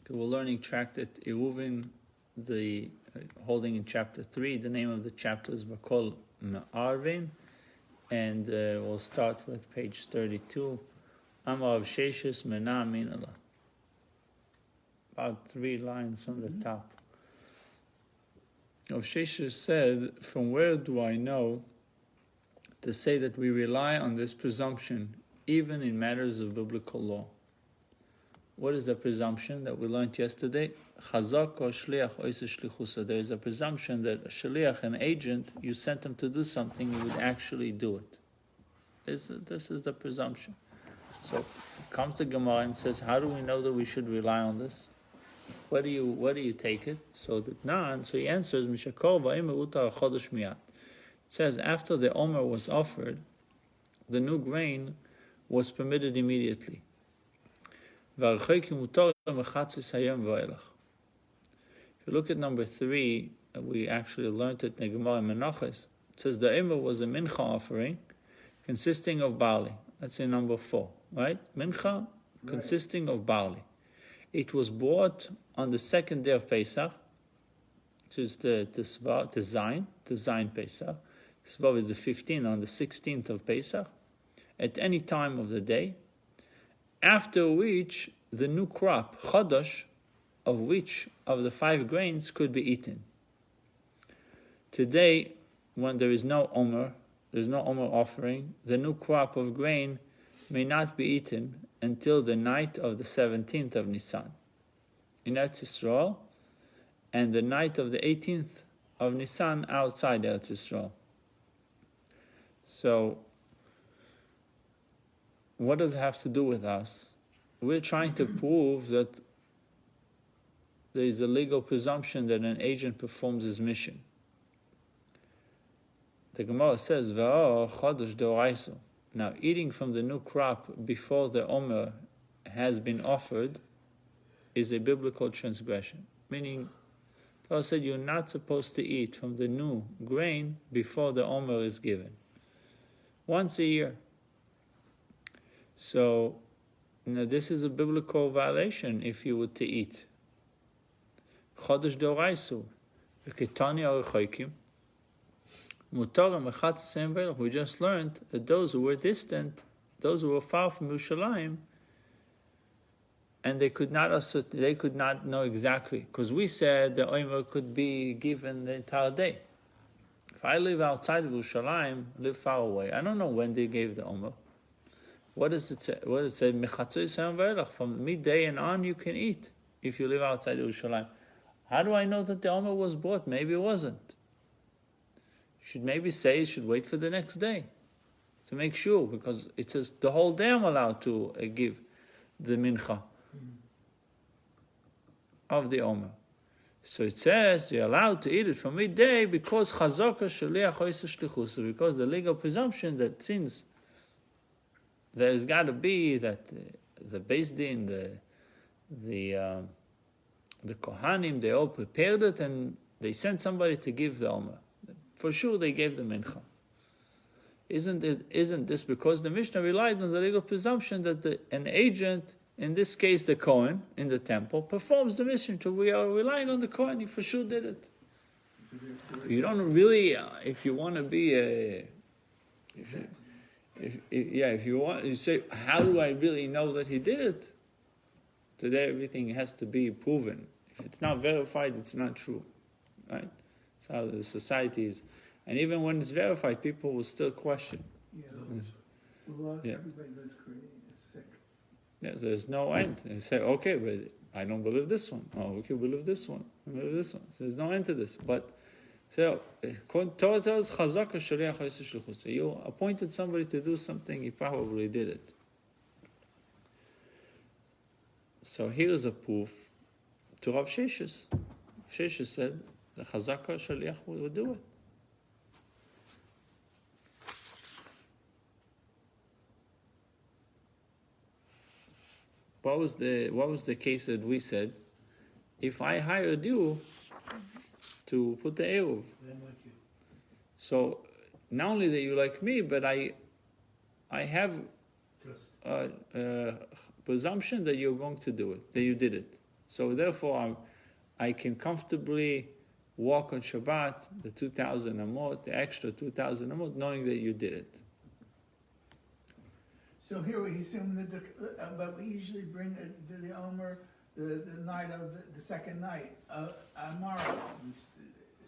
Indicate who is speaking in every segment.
Speaker 1: We're learning Tractate Eruvin, the holding in chapter 3. The name of the chapter is Rabbi Menashe, and we'll start with page 32. Amar Rav Sheshis Mena Minala. About 3 lines on the top. Rav Sheshis said, "From where do I know to say that we rely on this presumption even in matters of biblical law?" What is the presumption that we learned yesterday? Chazak or shliach oiseh shlichusa. There is a presumption that a shliach, an agent, you sent him to do something, he would actually do it. This is the presumption. So comes the Gemara and says, how do we know that we should rely on this? Where do you take it? So he answers, Mishakor va'im utar chodesh miyat. It says after the omer was offered, the new grain was permitted immediately. If you look at number 3, we actually learned it in the Gemara in Menachos. It says the Omer was a mincha offering consisting of barley. That's in number 4, right? Mincha consisting of barley. It was brought on the 2nd day of Pesach, which is the Zayin Pesach. Svav is the 15th, on the 16th of Pesach, at any time of the day, after which the new crop, chodosh, of which of the 5 grains could be eaten. Today, when there is no omer, there's no omer offering, the new crop of grain may not be eaten until the night of the 17th of Nisan in Eretz Yisrael, and the night of the 18th of Nisan outside Eretz Yisrael. So, what does it have to do with us? We're trying to prove that there is a legal presumption that an agent performs his mission. The Gemara says, "V'o chodesh d'oraiso." Now, eating from the new crop before the omer has been offered is a biblical transgression. Meaning, Torah said you're not supposed to eat from the new grain before the omer is given. Once a year. So, this is a biblical violation if you were to eat. Chodesh d'oraiso, v'ketani arechoikim, mutar mechatzis ve'elach. We just learned that those who were distant, those who were far from Yerushalayim, and they could not know exactly, because we said the omer could be given the entire day. If I live outside of Yerushalayim, live far away, I don't know when they gave the omer. What does it say? What does it say? Mechatzos hayom ve'elach. From midday and on, you can eat if you live outside Yerushalayim. How do I know that the omer was bought? Maybe it wasn't. You should maybe say you should wait for the next day to make sure, because it says the whole day I'm allowed to give the mincha of the omer. So it says you're allowed to eat it from midday because chazaka shliach oiseh shlichusa, because the legal presumption that since there's got to be that the Beis Din, the Kohanim, they all prepared it and they sent somebody to give the omer. For sure, they gave the mincha. Isn't this because the Mishnah relied on the legal presumption that an agent, in this case the Kohen in the temple, performs the mission? So we are relying on the Kohen. He for sure did it. You don't really, if you want to be if you want, you say, how do I really know that he did it? Today, everything has to be proven. If it's not verified, it's not true, right? That's how the society is. And even when it's verified, people will still question.
Speaker 2: Everybody goes crazy. It's sick.
Speaker 1: Yes, there's no end. They say, okay, but I don't believe this one. Oh, okay, believe this one. I believe this one. So there's no end to this. But so, Torah tells Chazaka Shaliach Oiseh Shlichusa. You appointed somebody to do something, he probably did it. So here's a proof to Rav Sheshis. Rav Sheshis said the Chazaka Shaliach would do it. What was the case that we said? If I hired you to put the Eruv, so not only that you like me, but I have presumption that you're going to do it, that you did it. So therefore, I can comfortably walk on Shabbat, the 2,000 amot, the extra 2,000 amot, knowing that you did it.
Speaker 2: So here we assume that but we usually bring the Omer the night of the second night, tomorrow.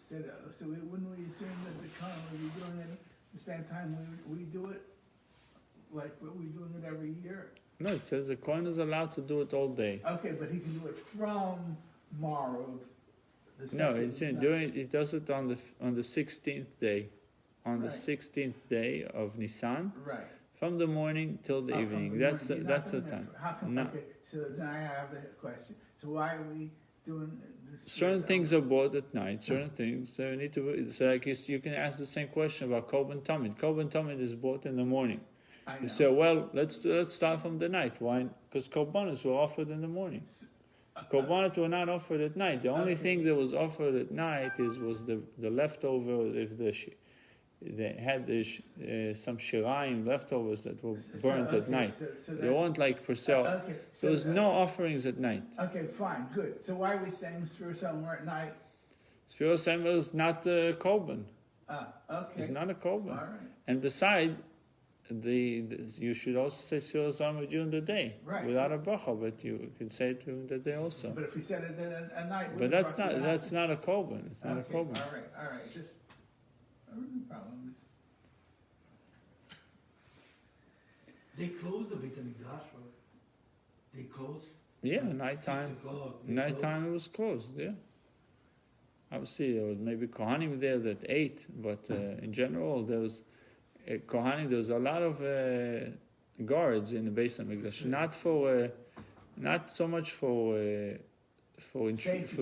Speaker 2: So wouldn't we assume that the Kohen would be doing it the same time we do it? Like we're doing it every year?
Speaker 1: No, it says the Kohen is allowed to do it all day.
Speaker 2: Okay, but he can do it from Marov.
Speaker 1: No, it's he does it on the 16th day. On the 16th day of Nisan.
Speaker 2: Right.
Speaker 1: From the morning till the evening. That's the time.
Speaker 2: How come? No. Okay, so then I have a question. So why are we doing this?
Speaker 1: Certain things are bought at night. Certain things need to. So I guess you can ask the same question about Korban Tamid. Korban Tamid is bought in the morning.
Speaker 2: I know.
Speaker 1: You say, well, let's start from the night. Why? Because Korbanos were offered in the morning. Korbanos were not offered at night. The only thing that was offered at night was the leftovers. If they had some shiraim leftovers that were burnt at night. So they weren't like for sale. There was no offerings at night.
Speaker 2: Okay, fine, good. So why are we saying Sfiras Omer at night?
Speaker 1: Sfiras Omer is not a korban.
Speaker 2: Okay.
Speaker 1: It's not a korban.
Speaker 2: All right.
Speaker 1: And beside, you should also say Sfiras Omer during the day,
Speaker 2: right,
Speaker 1: without a bracha, but you can say it during the day also.
Speaker 2: But if we said it then at night,
Speaker 1: but that's not a korban. It's not a korban.
Speaker 2: All right. Just no problem.
Speaker 3: They close the Beit HaMikdash, or they close?
Speaker 1: Yeah, nighttime. Nighttime it was closed. Yeah. Obviously, there was maybe Kohanim there that ate, but in general, there was Kohanim. There was a lot of guards in the Beit HaMikdash, not so much for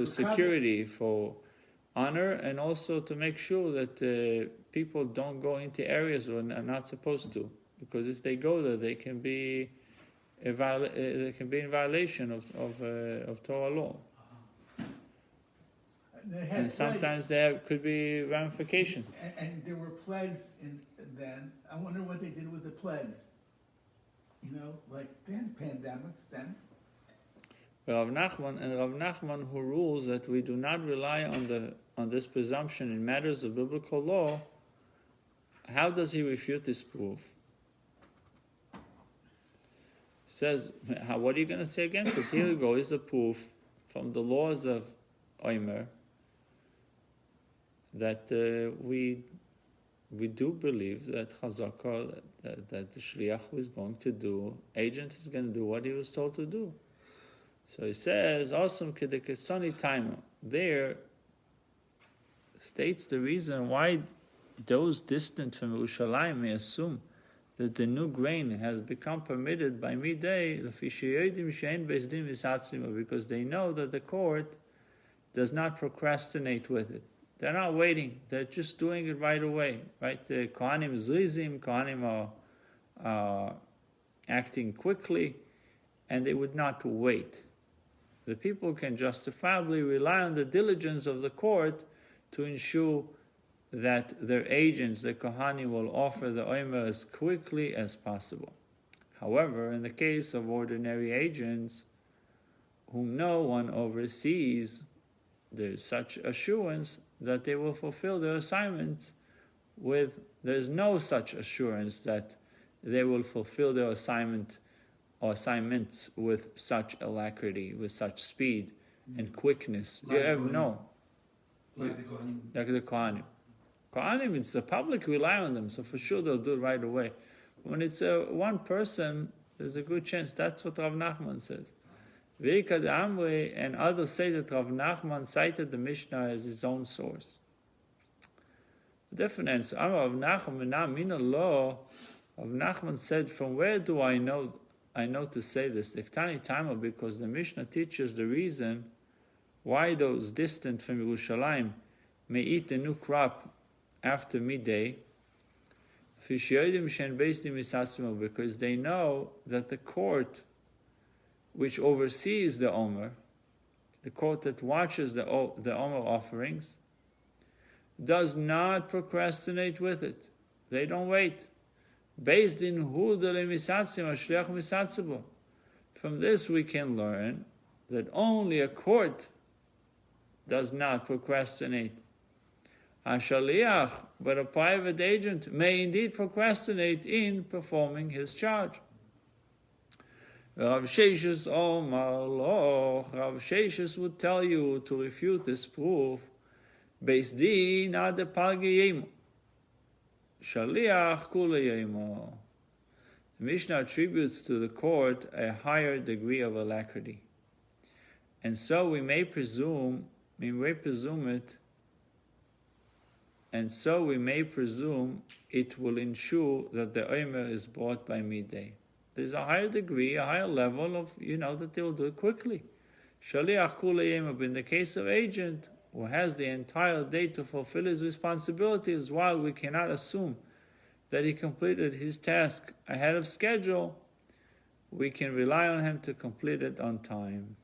Speaker 1: security, for honor, and also to make sure that people don't go into areas where they're not supposed to. Because if they go there, they can be in violation of Torah law. And sometimes there could be ramifications.
Speaker 2: And there were plagues then. I wonder what they did with the plagues. Like then pandemics then.
Speaker 1: Rav Nachman, who rules that we do not rely on this presumption in matters of biblical law, how does he refute this proof? Says, what are you going to say against it? Here you go, is a proof from the laws of Omer that we do believe that Chazakah, that the Shliach is going to do, agent is going to do what he was told to do. So he says, awesome kedekesoni timer. There states the reason why those distant from Yerushalayim may assume that the new grain has become permitted by midday, because they know that the court does not procrastinate with it. They're not waiting. They're just doing it right away. Right? The Kohanim zrizim, Kohanim are acting quickly, and they would not wait. The people can justifiably rely on the diligence of the court to ensure that their agents, the Kohanim, will offer the Omer as quickly as possible. However, in the case of ordinary agents whom no one oversees, there is such assurance that they will fulfill their assignments there's no such assurance that they will fulfill their assignments with such alacrity, with such speed and quickness.
Speaker 3: Like
Speaker 1: Like
Speaker 3: the Kohanim.
Speaker 1: Like the Kohanim. Kohanim, it's the public rely on them, so for sure they'll do it right away. When it's one person, there's a good chance. That's what Rav Nachman says. Veikad Amri and others say that Rav Nachman cited the Mishnah as his own source. A different answer. Rav Nachman said, from where do I know to say this? Diktani Tama, because the Mishnah teaches the reason why those distant from Yerushalayim may eat the new crop after midday, because they know that the court which oversees the Omer, the court that watches the Omer offerings, does not procrastinate with it. They don't wait. Based in from this we can learn that only a court does not procrastinate. A shaliach, but a private agent, may indeed procrastinate in performing his charge. Rav Sheshes Omar Lo, Rav Sheshes would tell you to refute this proof. Beis din ad palgi shaliach kula yemo. The Mishnah attributes to the court a higher degree of alacrity, and so we may presume it, and so we may presume it will ensure that the omer is brought by midday. There's a higher degree, a higher level of, that they will do it quickly. Shaliach kula yemo, in the case of agent who has the entire day to fulfill his responsibilities, while we cannot assume that he completed his task ahead of schedule, we can rely on him to complete it on time.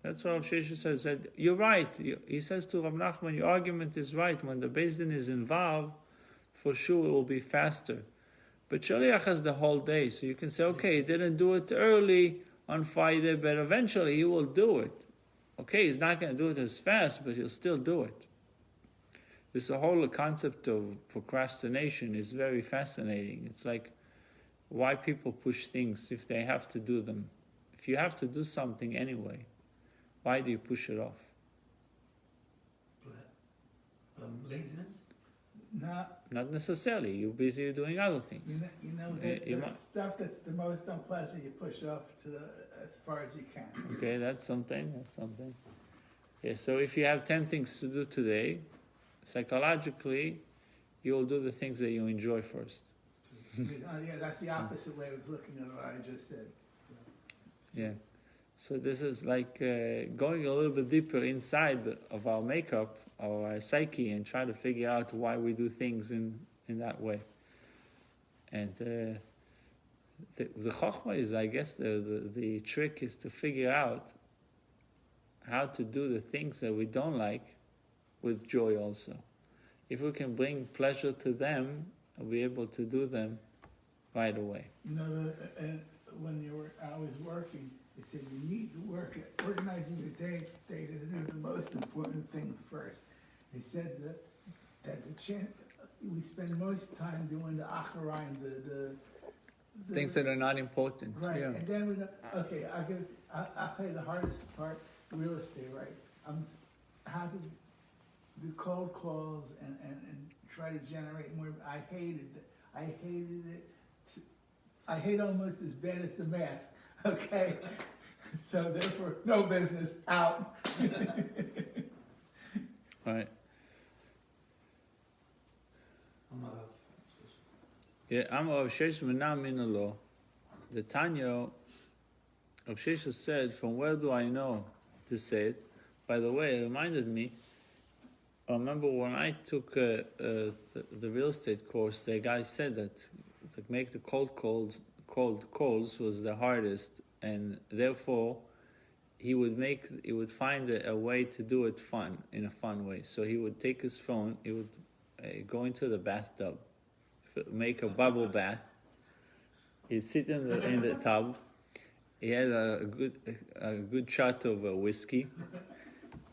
Speaker 1: That's what Rav Sheshes says. You're right. He says to Rav Nachman, your argument is right. When the Beis Din is involved, for sure it will be faster. But Shaliach has the whole day, so you can say, okay, he didn't do it early on Friday, but eventually he will do it. Okay, he's not going to do it as fast, but he'll still do it. This whole concept of procrastination is very fascinating. It's like why people push things if they have to do them. If you have to do something anyway, why do you push it off?
Speaker 3: Laziness?
Speaker 1: Not necessarily. You're busy doing other things.
Speaker 2: The stuff that's the most unpleasant, you push off as far as you can.
Speaker 1: Okay, that's something. Yeah, so if you have 10 things to do today, psychologically, you'll do the things that you enjoy first.
Speaker 2: Yeah, that's the opposite way of looking at what I just said.
Speaker 1: Yeah. So this is like going a little bit deeper inside of our makeup, our psyche, and try to figure out why we do things in that way. And the chokhmah is, I guess, the trick is to figure out how to do the things that we don't like with joy also. If we can bring pleasure to them, we'll be able to do them right away.
Speaker 2: When I was working, they said you need to work at organizing your day to do the most important thing first. They said that we spend most time doing the acharayim, the
Speaker 1: things that are not important.
Speaker 2: Right,
Speaker 1: Yeah.
Speaker 2: and then we go, okay, I'll tell you the hardest part, real estate, right? How to do cold calls and try to generate more. I hated it. I hate almost as bad as the mask, okay? So therefore, no business, out.
Speaker 1: Right. Yeah, I'm Rav Sheshes Menam Min Lo. The Tanya of Sheshes said, from where do I know to say it? By the way, it reminded me, I remember when I took the real estate course, the guy said that to make the cold calls was the hardest, and therefore he would find a way to do it in a fun way. So he would take his phone, he would go into the bathtub, make a bubble bath. He'd sit in the tub. He had a good shot of whiskey,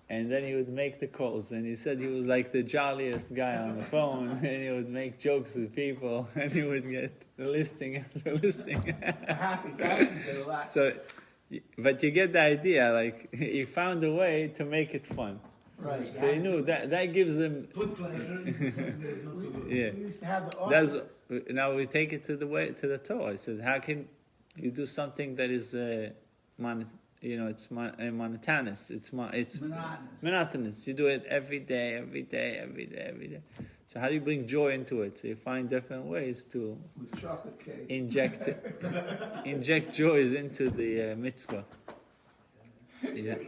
Speaker 1: and then he would make the calls. And he said he was like the jolliest guy on the phone, and he would make jokes with people, and he would get the listing after listing. So, but you get the idea. Like he found a way to make it fun.
Speaker 2: Right.
Speaker 1: So he knew that gives him.
Speaker 3: Put pleasure in something that's not so good.
Speaker 1: Yeah.
Speaker 2: We used to have the office.
Speaker 1: Now we take it to the Torah. I said, how can you do something that is monotonous? It's monotonous. You do it every day. So how do you bring joy into it? So you find different ways to
Speaker 2: With chocolate cake.
Speaker 1: inject joys into the mitzvah. Yeah.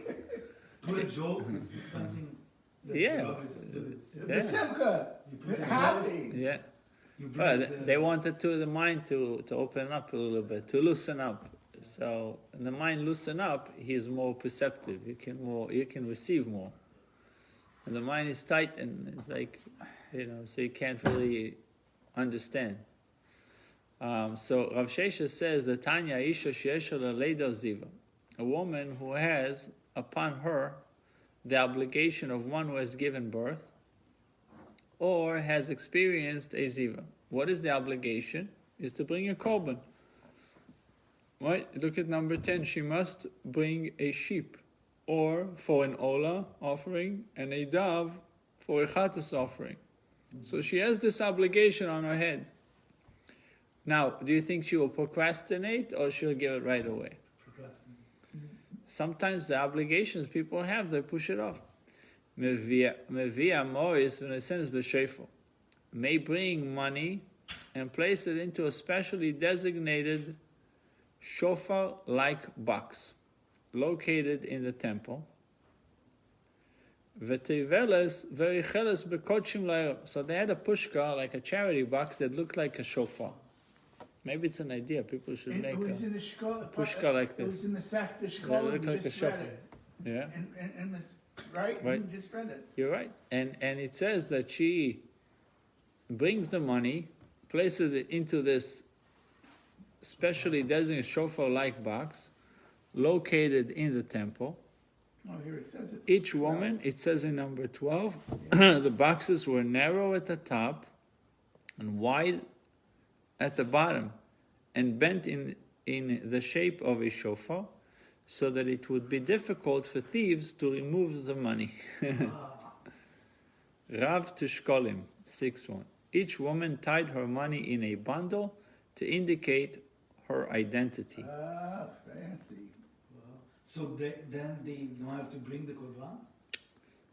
Speaker 3: Put a joke is something that
Speaker 1: Yeah.
Speaker 3: you always do.
Speaker 2: The simcha.
Speaker 3: You put a
Speaker 2: Happy.
Speaker 1: Yeah.
Speaker 3: You bring
Speaker 1: Well,
Speaker 3: the-
Speaker 1: they wanted the mind to open up a little bit, to loosen up. So when the mind loosen up, he's more perceptive. You can receive more. And the mind is tight, and it's like, so you can't really understand. So Rav Sheshes says the Tanya Isha She'esha Leida Ziva. a woman who has upon her the obligation of one who has given birth or has experienced a ziva. What is the obligation? Is to bring a korban. Right? Look at number 10. She must bring a sheep, or for an ola offering, and a dove for a chatas offering. So she has this obligation on her head. Now, do you think she will procrastinate or she'll give it right away?
Speaker 3: Procrastinate.
Speaker 1: Sometimes the obligations people have, they push it off. Mevia Morris, when it sends b'shefo, may bring money and place it into a specially designated shofar-like box located in the temple. V'teiveles vericheles bekodshim la'erev. So they had a pushka, like a charity box that looked like a shofar. Maybe it's an idea. People should make
Speaker 2: It was in the
Speaker 1: pushka like
Speaker 2: It was
Speaker 1: this.
Speaker 2: in the Sech the
Speaker 1: That
Speaker 2: Shkol.
Speaker 1: looked
Speaker 2: We
Speaker 1: like a
Speaker 2: just read
Speaker 1: shofar.
Speaker 2: it.
Speaker 1: Yeah,
Speaker 2: And this, right?
Speaker 1: Right.
Speaker 2: We just read it.
Speaker 1: you're right. And it says that she brings the money, places it into this specially designated shofar-like box located in the temple.
Speaker 2: Oh, here it says it.
Speaker 1: Each woman, it says in number 12, the boxes were narrow at the top and wide at the bottom and bent in the shape of a shofar so that it would be difficult for thieves to remove the money. Rav Tushkolim, 6-1. Each woman tied her money in a bundle to indicate her identity.
Speaker 2: Ah, fancy.
Speaker 3: Wow. So then they don't have to bring the korban?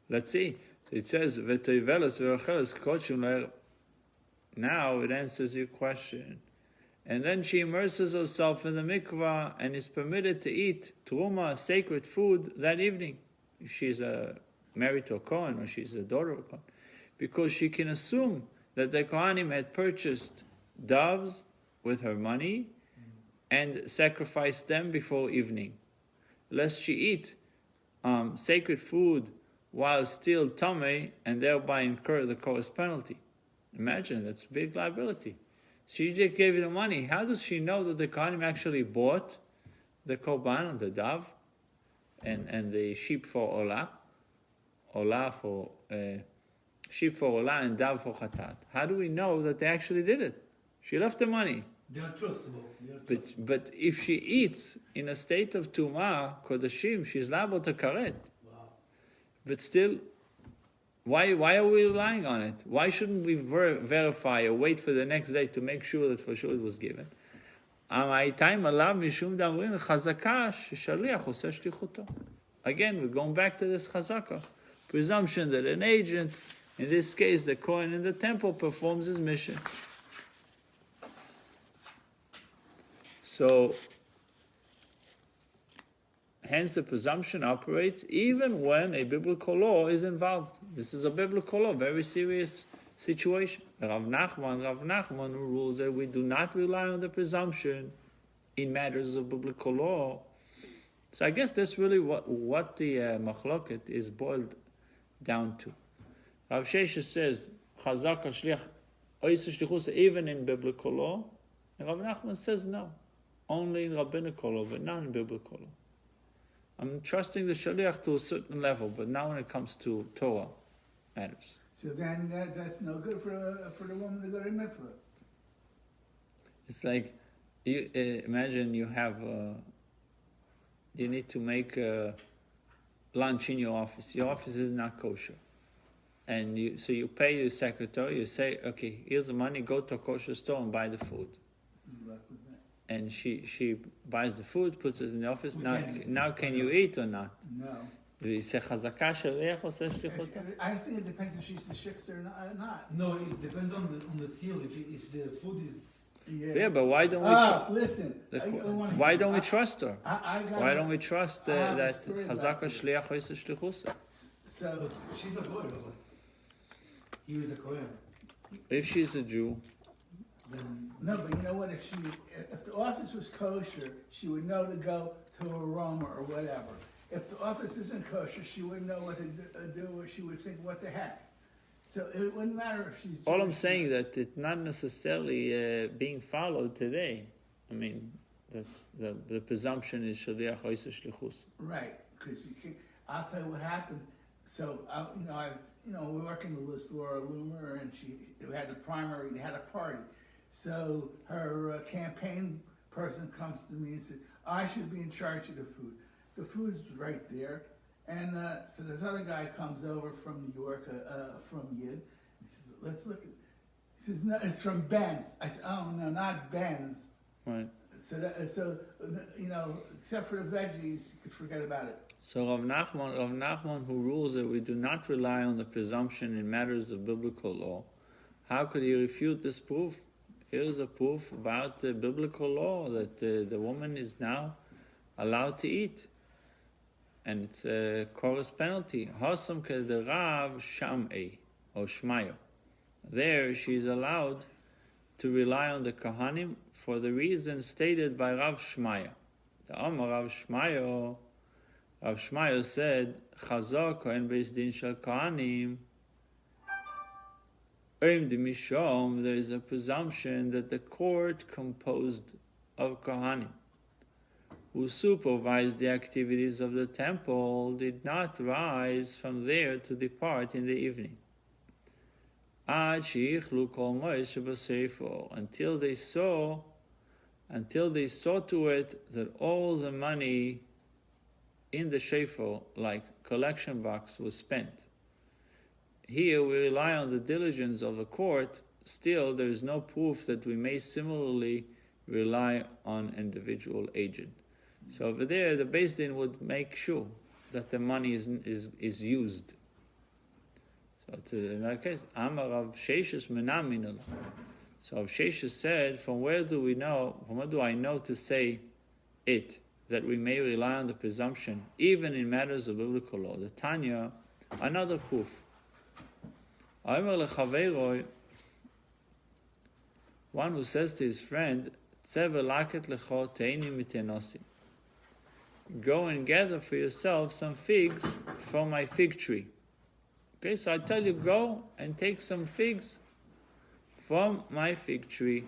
Speaker 1: Let's see. It says, "V'toivelas v'rocheles kodshim le'erev." Now it answers your question. And then she immerses herself in the mikvah and is permitted to eat truma, sacred food, that evening. If she's married to a Kohen or she's a daughter of a Kohen. Because she can assume that the Kohanim had purchased doves with her money and sacrificed them before evening. Lest she eat sacred food while still tamei and thereby incur the Kohen's penalty. Imagine, that's a big liability. She just gave you the money. How does she know that the Kohanim actually bought the korban, the dove, and the sheep for olah? Olah for sheep for olah and dove for chatat. How do we know that they actually did it? She left the money.
Speaker 3: They are trustable.
Speaker 1: But if she eats in a state of tumah, kodashim, she's liable to karet.
Speaker 3: Wow.
Speaker 1: But still, why are we relying on it? Why shouldn't we verify or wait for the next day to make sure that for sure it was given? Again, we're going back to this chazakah. Presumption that an agent, in this case the Kohen in the temple, performs his mission. So, hence the presumption operates even when a biblical law is involved. This is a biblical law, very serious situation. Rav Nachman rules that we do not rely on the presumption in matters of biblical law. So I guess that's really what the machloket is boiled down to. Rav Shesha says, Chazaka shliach oisa shlichusa even in biblical law. And Rav Nachman says no, only in rabbinical law, but not in biblical law. I'm trusting the shaliach to a certain level, but not when it comes to Torah matters.
Speaker 2: So then that's no good for the woman to go to mikveh.
Speaker 1: It's like, you imagine you have, you need to make lunch in your office. Your office is not kosher. And so you pay your secretary, you say, okay, here's the money, go to a kosher store and buy the food. And she buys the food, puts it in the office. Now can you eat or not?
Speaker 2: No.
Speaker 1: You say chazaka shaliach or shlichuta?
Speaker 2: I think it depends if she's the shikster or not.
Speaker 3: No, it depends on the seal. If the food is...
Speaker 1: Yeah, but why don't we?
Speaker 2: Listen.
Speaker 1: Why don't we trust her? Why don't we
Speaker 2: I
Speaker 1: trust
Speaker 2: have a
Speaker 1: that
Speaker 2: story about
Speaker 1: chazaka
Speaker 2: this.
Speaker 1: shliach or shlichusa?
Speaker 2: So
Speaker 3: But she's a Kohen. He was a Kohen.
Speaker 1: If she's a Jew,
Speaker 3: Then
Speaker 2: no, but you know what? If the office was kosher, she would know to go to a Roma or whatever. If the office isn't kosher, she wouldn't know what to do, or she would think, "What the heck?" So it wouldn't matter if she's.
Speaker 1: all I'm
Speaker 2: Jewish.
Speaker 1: saying that it's not necessarily being followed today. I mean, that the presumption is shaliach oisa shlichus.
Speaker 2: Right, because I'll tell you what happened. So we work in the list Laura Loomer, and they had the primary. They had a party. So her campaign person comes to me and said, "I should be in charge of the food." The food's right there, and so this other guy comes over from New York, from Yid. He says, "Let's look at." He says, "No, it's from Ben's." I said, "Oh no, not Ben's."
Speaker 1: Right.
Speaker 2: So except for the veggies, you could forget about it.
Speaker 1: So Rav Nachman, who rules that we do not rely on the presumption in matters of biblical law, how could he refute this proof? Here's a proof about the biblical law that the woman is now allowed to eat, and it's a chorus penalty. Hasam kederav shamei or shmayo. There, she is allowed to rely on the Kohanim for the reason stated by Rav Shmaya. The Amar Rav Shmaya said, Chazak Kohen Beis Din Shel Kohanim, there is a presumption that the court composed of Kohanim, who supervised the activities of the temple, did not rise from there to depart in the evening, until they saw to it that all the money in the shefer, like collection box, was spent. Here we rely on the diligence of the court. Still, there is no proof that we may similarly rely on individual agent. So over there, the Beis Din would make sure that the money is used. So it's in that case, Amar Rav Sheshes Menamin. So Rav Sheshes said, from where do I know to say it, that we may rely on the presumption, even in matters of biblical law? The Tanya, another proof. One who says to his friend, go and gather for yourself some figs from my fig tree. Okay, so I tell you, go and take some figs from my fig tree.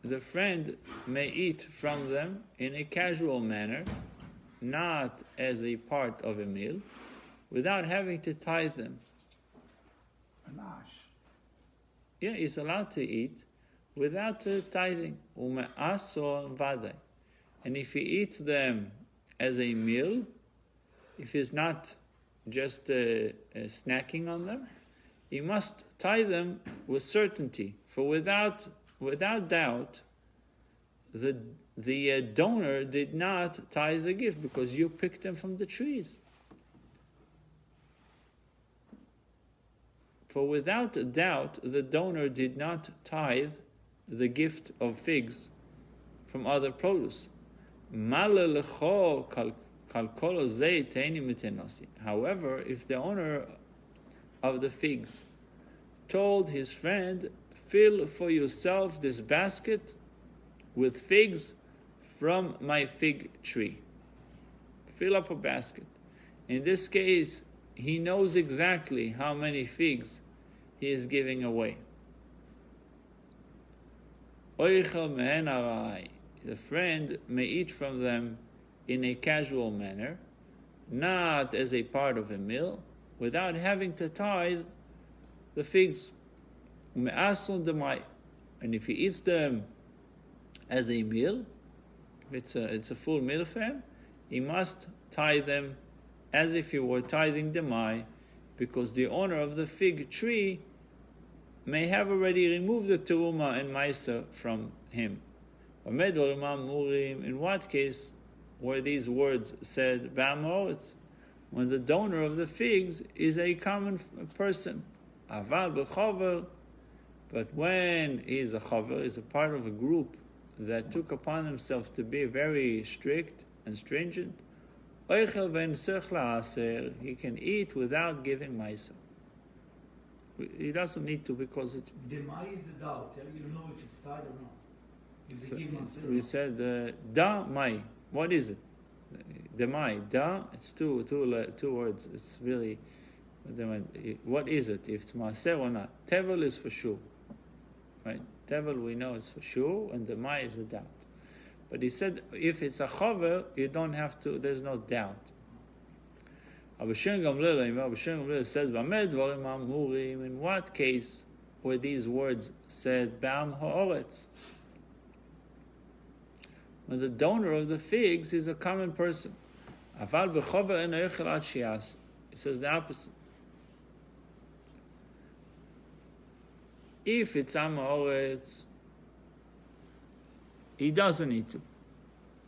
Speaker 1: The friend may eat from them in a casual manner, not as a part of a meal, without having to tithe them. Yeah, he's allowed to eat without tithing. And if he eats them as a meal, if he's not just snacking on them, he must tithe them with certainty. For without doubt, the donor did not tithe the gift because you picked them from the trees. For without doubt, the donor did not tithe the gift of figs from other produce. However, if the owner of the figs told his friend, fill for yourself this basket with figs from my fig tree. Fill up a basket. In this case, he knows exactly how many figs he is giving away. The friend may eat from them in a casual manner, not as a part of a meal, without having to tithe the figs. And if he eats them as a meal, if it's a full meal for him, he must tithe them as if he were tithing the mai, because the owner of the fig tree may have already removed the teruma and maisa from him. In what case were these words said? When the donor of the figs is a common person. But when he is a chaver, is a part of a group that took upon themselves to be very strict and stringent, he can eat without giving maisa. He doesn't need to, because it's...
Speaker 3: The mai is the doubt. You don't know if it's tied or not. If they give maisa.
Speaker 1: We said da mai. What is it? The mai. Da, it's two words. It's really What is it? If it's maaser or not? Tevel is for sure, right? Tevel we know is for sure, and the mai is a doubt. But he said if it's a chover, you don't have to. There's no doubt. Rabbi Shimon Gamliel says, in what case were these words said, Ba'am ha'oretz? When the donor of the figs is a common person. Aval b'chover eno yochel ad shias. It says the opposite. If it's am ha'oretz, he doesn't need to.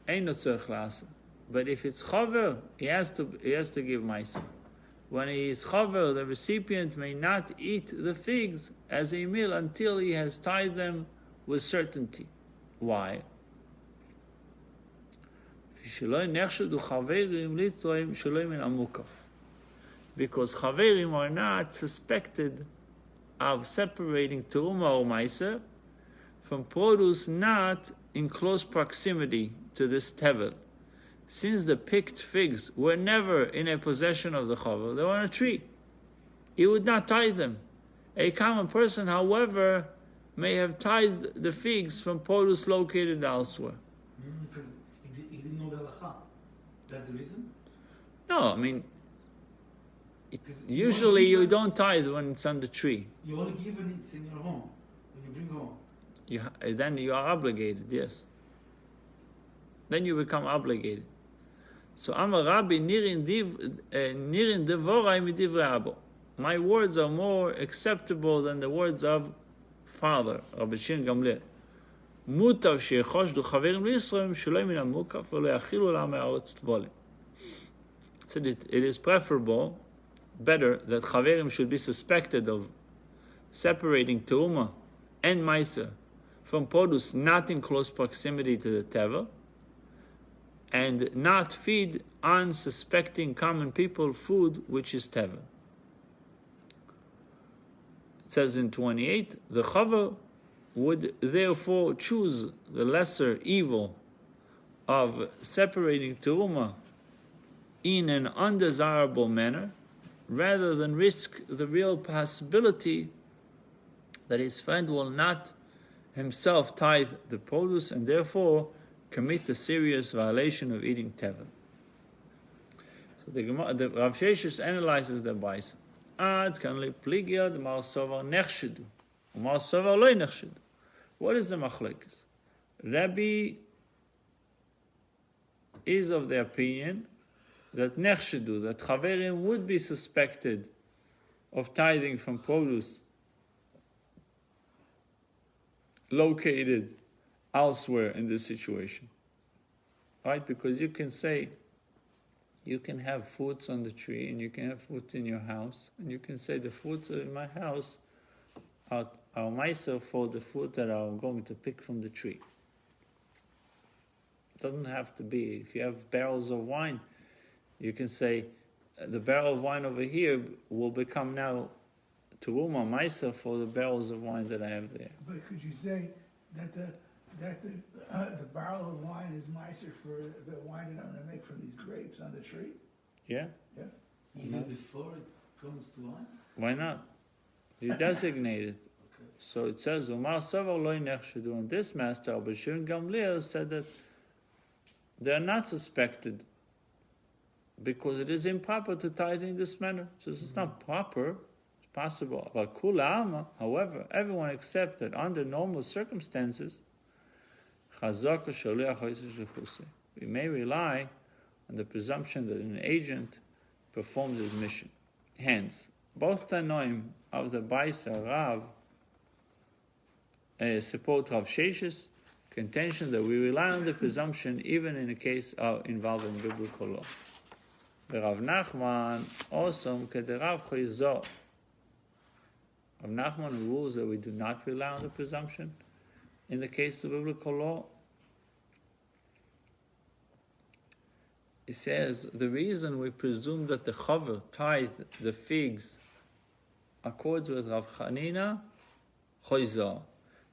Speaker 1: Eino tzorich la'asa. But if it's chover, he has to give maisa. When he is chover, the recipient may not eat the figs as a meal until he has tied them with certainty. Why? Because chaverim are not suspected of separating teruma or maisa from produce not in close proximity to this tevel. Since the picked figs were never in a possession of the chaver, they were on a tree. He would not tie them. A common person, however, may have tied the figs from produce located elsewhere.
Speaker 3: Because he didn't know the halacha. That's the reason?
Speaker 1: No, I mean, usually you don't tithe when it's on the tree.
Speaker 3: You only give when it's in your home, when you bring home.
Speaker 1: Then you are obligated, yes. Then you become obligated. So Amar Rabbi nirin devorai midivrei abo. My words are more acceptable than the words of father, Rabbi Shimon Gamliel. Mutav shechoshdu chaverim liYisrael sheloi min hamukaf v'lo yachilu la'am ha'aretz tvolim. Said it is preferable, better, that chaverim should be suspected of separating teuma and ma'aser from produce not in close proximity to the tevel, and not feed unsuspecting common people food which is tevel. It says in 28, the chaver would therefore choose the lesser evil of separating teruma in an undesirable manner, rather than risk the real possibility that his friend will not himself tithe the produce and therefore commit a serious violation of eating tevel. So the Rav Sheshes analyzes the bais. Ad kan le pligia de mal sovar nechshedu, mal sovar loy nechshedu. What is the machlekes? Rabbi is of the opinion that nechshedu, that chaverim would be suspected of tithing from produce located elsewhere in this situation, right? Because you can say, you can have fruits on the tree and you can have fruit in your house, and you can say the fruits are in my house are myself for the fruit that I'm going to pick from the tree. It doesn't have to be. If you have barrels of wine, you can say the barrel of wine over here will become now teruma myself for the barrels of wine that I have there.
Speaker 2: But could you say that the barrel of wine is nicer for the wine that I'm going to make from these grapes on the tree?
Speaker 1: Yeah?
Speaker 2: Yeah.
Speaker 3: Even before it comes to wine?
Speaker 1: Why not? You designate it.
Speaker 3: Okay.
Speaker 1: So it says, Umar Savar Loi Nechshedu. And this master, Rabbi Shimon Gamliel, said that they are not suspected because it is improper to tithe in this manner. So it's not proper. It's possible. But Kula, however, everyone except that under normal circumstances, we may rely on the presumption that an agent performs his mission. Hence, both Tanoim of the Baisa Rav support Rav Sheshes' contention that we rely on the presumption even in a case involving biblical law. The Rav Nachman also Rav Chayzo. Rav Nachman rules that we do not rely on the presumption in the case of biblical law. He says the reason we presume that the chaver tithed the figs accords with Rav Chanina Choyzo.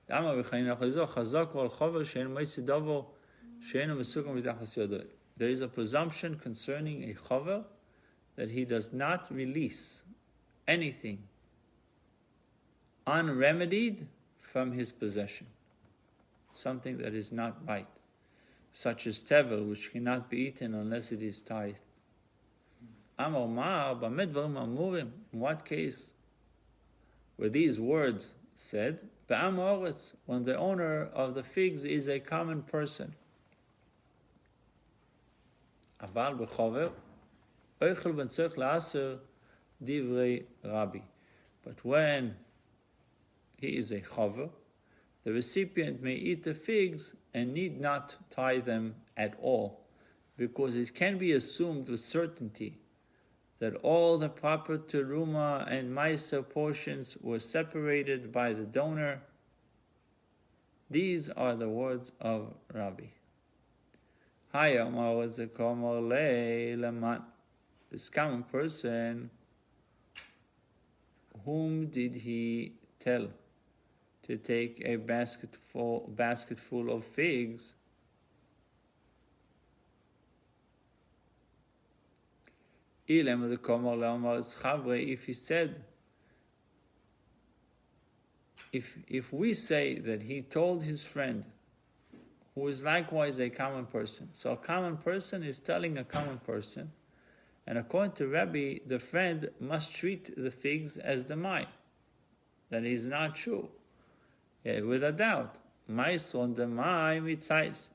Speaker 1: There is a presumption concerning a chaver that he does not release anything unremedied from his possession, something that is not right, such as tevel, which cannot be eaten unless it is tithed. Amar ma b'med dvarim amurim. In what case were these words said? Be'am ha'oretz, when the owner of the figs is a common person. Aval b'chover oichel ben tzorich la'aser divrei Rabbi. But when he is a chover, the recipient may eat the figs and need not tie them at all, because it can be assumed with certainty that all the proper teruma and meiser portions were separated by the donor. These are the words of Rabbi. This common person, whom did he tell to take a basketful of figs? If he said, if we say that he told his friend, who is likewise a common person, so a common person is telling a common person, and according to Rabbi, the friend must treat the figs as the mai. That is not true. With a doubt, mais on the mai mitzais.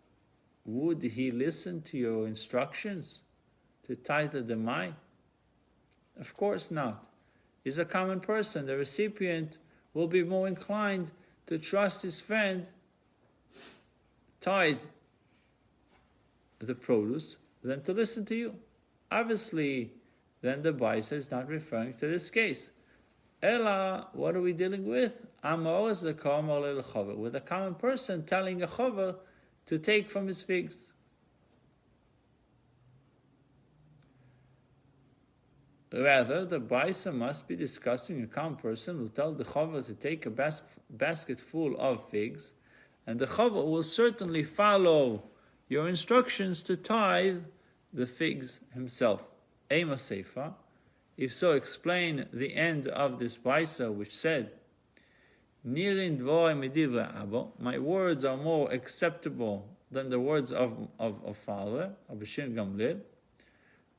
Speaker 1: Would he listen to your instructions to tithe the mai? Of course not. He's a common person. The recipient will be more inclined to trust his friend tithe the produce than to listen to you. Obviously, then the Baisa is not referring to this case. Ella, what are we dealing with? Amor is the chover, with a common person telling a chover to take from his figs. Rather, the Baisa must be discussing a common person who tells the chover to take a basket full of figs, and the chover will certainly follow your instructions to tithe the figs himself. Ema Seifa. If so, explain the end of this Baisa, which said, Nirin dvoi medivra abo, my words are more acceptable than the words of father, Rabbi Gamliel.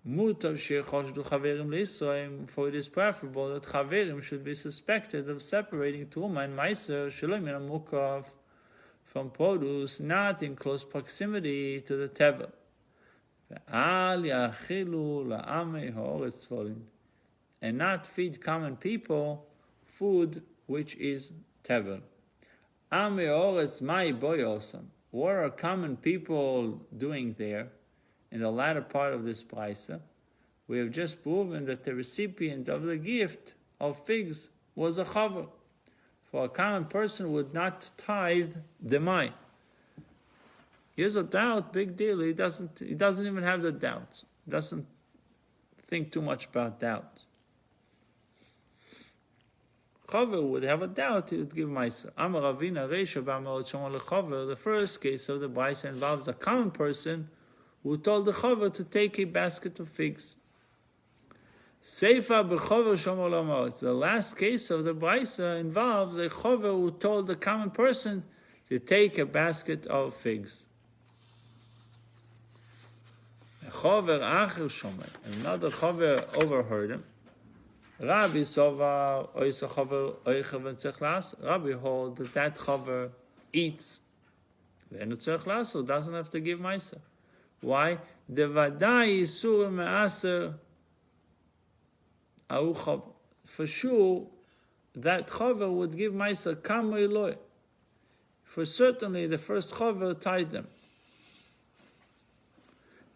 Speaker 1: Mutav shechoshdu chaverim leisraim, for it is preferable that chaverim should be suspected of separating Truma and Meiser sheloi min hamukav from produce not in close proximity to the tevel. Ve'al yachilu la'amei ha'oretz tvolin, and not feed common people food which is tevel. Amei ha'oretz mai boyosam. What are common people doing there? In the latter part of this Braisa, we have just proven that the recipient of the gift of figs was a chaver. For a common person would not tithe the mai. Here's a doubt, big deal. He doesn't even have the doubts. He doesn't think too much about doubt. Chaver would have a doubt, he would give maisa. Amar Ravina Reisha b'Amar Shomar lechaver. The first case of the Braisa involves a common person who told the chaver to take a basket of figs. Seifa b'chover shomar l'amar. The last case of the Braisa involves a chaver who told the common person to take a basket of figs. A chaver acher shomer. Another chaver overheard him. Rabbi sova oisa chaver oichel v'tzech las. Rabbi hold that chaver eats. Then v'tzech las, so doesn't have to give maisa. Why? The vadai isur me'aser au chaver. For sure, that chaver would give maisa kamo iloi. For certainly, the first chaver tied them.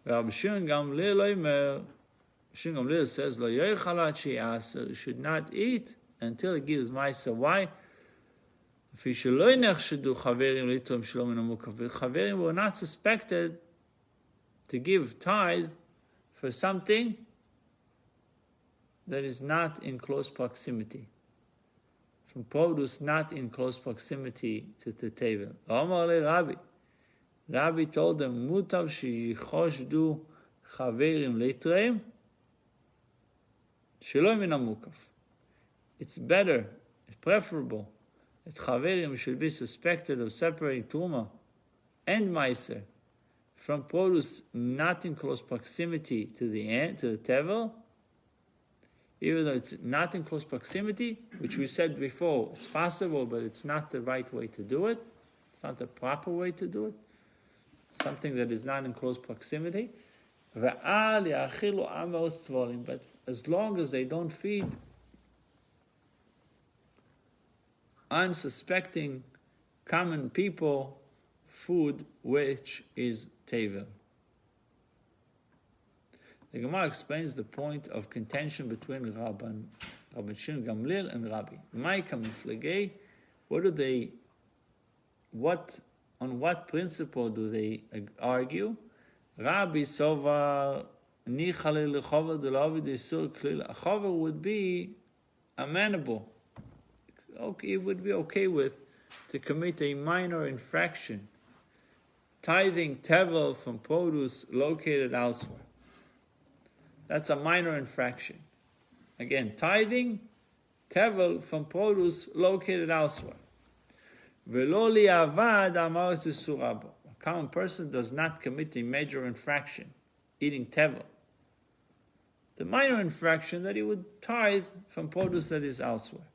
Speaker 1: Rabbi Gamliel says, "Lo yochalat she'aser." Should not eat until it gives maisa. Why? Chaverim were not suspected to give tithe for something that is not in close proximity, from produce not in close proximity to the table. Rabbi told them, Mutav sheyichoshdu chaverim leitreim sheloi min hamukaf. it's better, it's preferable that Chaverim should be suspected of separating Truma and Meiser from produce not in close proximity to the Tevel, even though it's not in close proximity, which we said before, it's possible, but it's not the right way to do it. It's not the proper way to do it. Something that is not in close proximity. But as long as they don't feed unsuspecting common people food which is tevel. The Gemara explains the point of contention between Rabbi Shin Gamliel and Rabbi. On what principle do they argue? Rabbi Sovar Nichalil Chover de Lavi de Sur Klil. A Chover would be amenable. Okay, it would be okay with to commit a minor infraction, tithing tevel from produce located elsewhere. That's a minor infraction. Again, tithing tevel from produce located elsewhere. Velo li'avad amaretz surabo. A common person does not commit a major infraction, eating tevel. The minor infraction that he would tithe from produce that is elsewhere.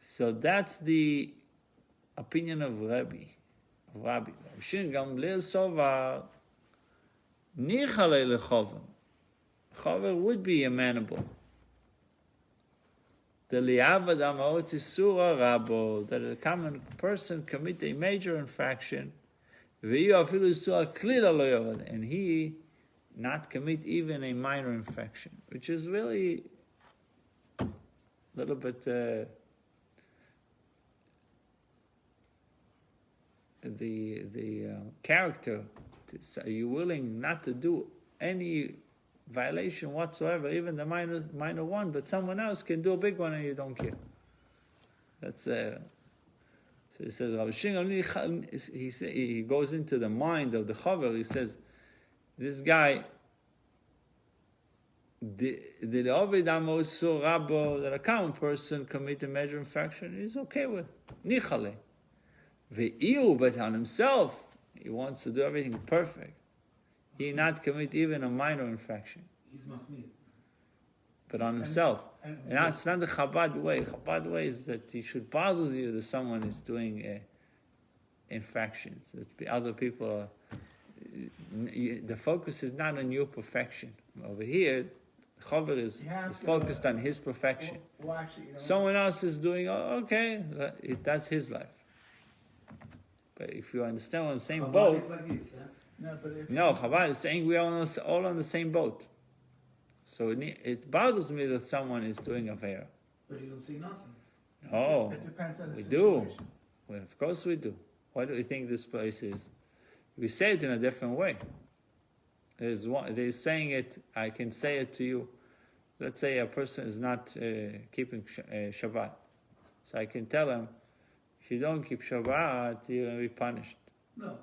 Speaker 1: So that's the opinion of Rabbi. Rabbi Shin Gamliel Sovar Nichalei lechover. Chover would be amenable. The liavad amaretz isura rabo, that a common person commit a major infraction, and he not commit even a minor infraction, which is really a little bit the character. Are you willing not to do any violation whatsoever, even the minor one, but someone else can do a big one and you don't care? That's so he says Rabbi Shimon, he goes into the mind of the Chaver. He says, this guy, that a common person commit a major infraction, he's okay with. Nichale. Ve'iu, but on himself, he wants to do everything perfect. He not commit even a minor infraction.
Speaker 3: He's mahmir.
Speaker 1: But on himself. And that's not the Chabad way. Chabad way is that it should bother you that someone is doing infractions. That other people are... the focus is not on your perfection. Over here, Chaver is focused on his perfection.
Speaker 2: Well, actually,
Speaker 1: someone else is doing, okay, that's his life. But if you understand, we're on the same
Speaker 3: Chabad
Speaker 1: boat.
Speaker 3: is like this, yeah?
Speaker 1: No, Chabad is saying we are all on the same boat. So it bothers me that someone is doing Avera.
Speaker 3: But you don't say nothing.
Speaker 1: No,
Speaker 2: it depends on the
Speaker 1: we
Speaker 2: situation.
Speaker 1: do. Well, of course we do. Why do you think this place is? We say it in a different way. They're saying it, I can say it to you. Let's say a person is not keeping Shabbat. So I can tell him, if you don't keep Shabbat, you're going to be punished.
Speaker 3: No.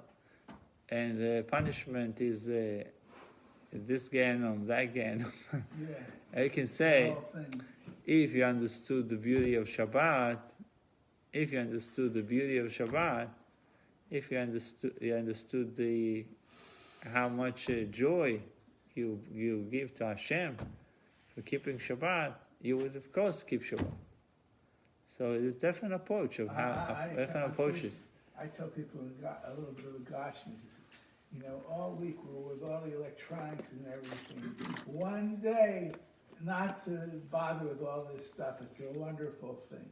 Speaker 1: And the punishment is this Gehenom, that Gehenom.
Speaker 2: Yeah.
Speaker 1: I can say,
Speaker 2: The whole thing.
Speaker 1: if you understood the beauty of Shabbat, if you understood the how much joy you give to Hashem for keeping Shabbat, you would of course keep Shabbat. So it's a different approach of different approaches.
Speaker 2: I tell people a little bit of gashmis. All week we're with all the electronics and everything. One day, not to bother with all this stuff. It's a wonderful thing.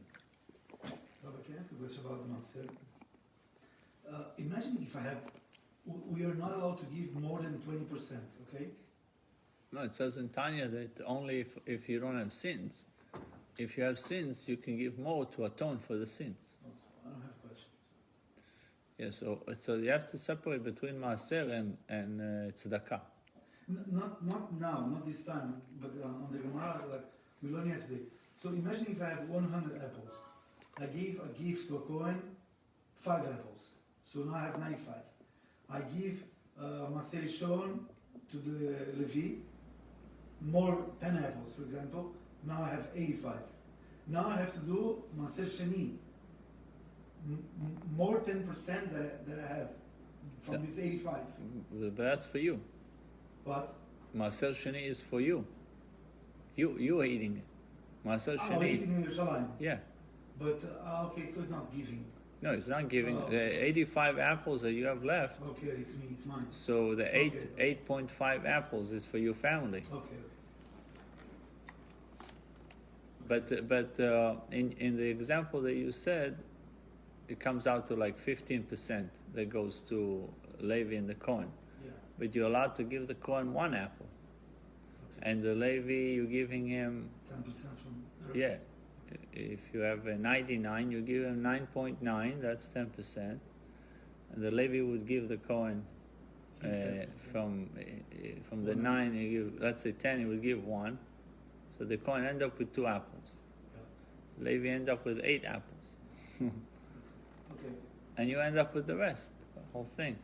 Speaker 3: Rabbi, can I ask a question about Maser? Imagine if we are not allowed to give more than 20%, okay?
Speaker 1: No, it says in Tanya that only if you don't have sins. If you have sins, you can give more to atone for the sins.
Speaker 3: Also, I don't have questions.
Speaker 1: Yeah, so you have to separate between Maaser and Tzedakah.
Speaker 3: Not now, not this time, but on the Gemara, like we learned yesterday. So imagine if I have 100 apples. I give a gift to a Kohen 5 apples. So now I have 95. I give Maser Rishon to the Levi, more 10 apples, for example. Now I have 85. Now I have to do Maser Sheni. More 10% that I have from this 85.
Speaker 1: But that's for you.
Speaker 3: What?
Speaker 1: Maser Sheni is for you. You are eating it. Maser
Speaker 3: Oh,
Speaker 1: Sheni.
Speaker 3: eating in Yerushalayim.
Speaker 1: Yeah.
Speaker 3: But, okay, so it's not giving.
Speaker 1: No, it's not giving.
Speaker 3: Oh.
Speaker 1: The 85 apples that you have left.
Speaker 3: Okay, it's me, it's mine.
Speaker 1: So the
Speaker 3: Okay.
Speaker 1: 8.5 apples is for your family.
Speaker 3: Okay.
Speaker 1: But in the example that you said, it comes out to like 15% that goes to Levi and the Kohen.
Speaker 3: Yeah.
Speaker 1: But you're allowed to give the Kohen one apple,
Speaker 3: Okay.
Speaker 1: and the Levi you're giving him
Speaker 3: 10% from the
Speaker 1: yeah.
Speaker 3: rest.
Speaker 1: If you have a 99, you give him 9.9. That's 10%, and the Levi would give the Kohen
Speaker 3: He's 10%.
Speaker 1: from the 9. You give, let's say 10. He would give 1, so the Kohen end up with 2 apples.
Speaker 3: Yeah.
Speaker 1: Levi end up with 8 apples,
Speaker 3: Okay.
Speaker 1: and you end up with the rest, the whole thing.